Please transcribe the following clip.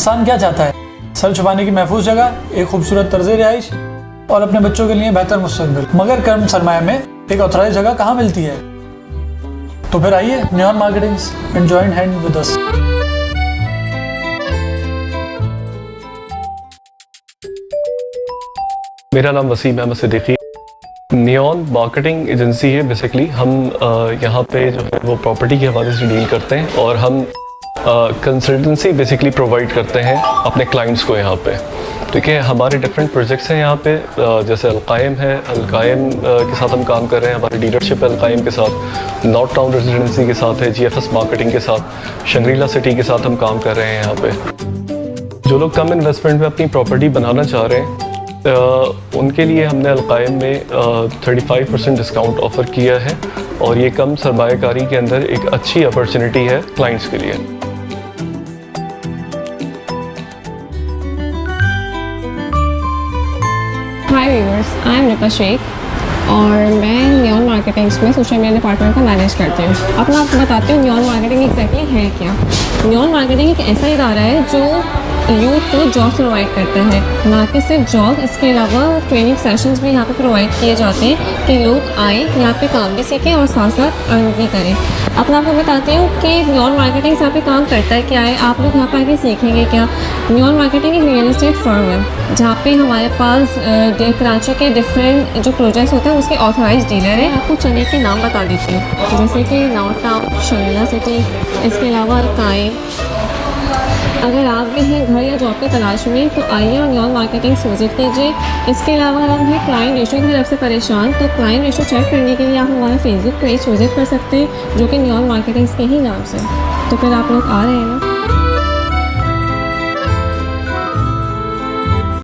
इंसान क्या चाहता है? सर छुपाने की महफूज जगह, एक खूबसूरत तर्ज रिहाइश और अपने बच्चों के लिए बेहतर मुस्तकबिल। मगर कम सरमाया में एक ऑथराइज्ड जगह कहाँ मिलती है? तो फिर आइए neon marketings and join hand with us. मेरा नाम Wasim Ahmed Siddiqui. Neon marketing agency है। बेसिकली हम यहाँ पे जो है वो प्रॉपर्टी के हवाले से डील करते हैं और हम कंसल्टेंसी बेसिकली प्रोवाइड करते हैं अपने क्लाइंट्स को यहाँ पे। ठीक है, हमारे डिफरेंट प्रोजेक्ट्स हैं यहाँ पे, जैसे अलकायम है, अलकायम के साथ हम काम कर रहे हैं। हमारी डीलरशिप है अलकायम के साथ, नॉर्थ टाउन रेजिडेंसी के साथ है, GFS मार्केटिंग के साथ, शंग्रीला सिटी के साथ हम काम कर रहे हैं यहाँ पे। जो लोग कम इन्वेस्टमेंट में अपनी प्रॉपर्टी बनाना चाह रहे हैं उनके लिए हमने अलकायम में 35% डिस्काउंट ऑफ़र किया है और ये कम सरमायाकारी के अंदर एक अच्छी अपॉर्चुनिटी है क्लाइंट्स के लिए। Hi viewers, I am Ripa Sheikh और मैं नियॉन मार्केटिंग्स में सोशल मीडिया डिपार्टमेंट को मैनेज करती हूँ। अब मैं आपको बताती हूँ नियॉन मार्केटिंग एग्जैक्टली है क्या। नियॉन मार्केटिंग एक ऐसा इदारा है जो यूथ को जॉब प्रोवाइड करता है, ना कि सिर्फ जॉब, इसके अलावा ट्रेनिंग सेशंस भी यहाँ पे प्रोवाइड किए जाते हैं कि लोग आए यहाँ पे काम भी सीखें और साथ साथ अर्न भी करें। अब मैं आपको बताती हूँ कि नियॉन मार्केटिंग यहाँ पे काम करता है क्या है, आप लोग यहाँ पर आके सीखेंगे क्या। नियॉन मार्केटिंग एक रियल एस्टेट फर्म है जहाँ पे हमारे पास कराची के डिफरेंट जो प्रोजेक्ट्स होते हैं उसके ऑथराइज डीलर है। आपको जगह के नाम बता देती हूँ, जैसे कि नॉर्थ टाउन, शंग्रीला सिटी, इसके अलावा अलकायम। अगर आप भी हैं घर या जॉब की तलाश में तो आइए और नियॉन मार्केटिंग विजिट कीजिए। इसके अलावा अगर हम हैं क्लाइंट रेशो की तरफ से परेशान तो क्लाइंट रेशो चेक करने के लिए आप हमारा फेसबुक पेज विजिट कर सकते हैं जो कि नियॉन मार्केटिंग्स के ही नाम से। तो फिर आप लोग आ रहे हैं ना।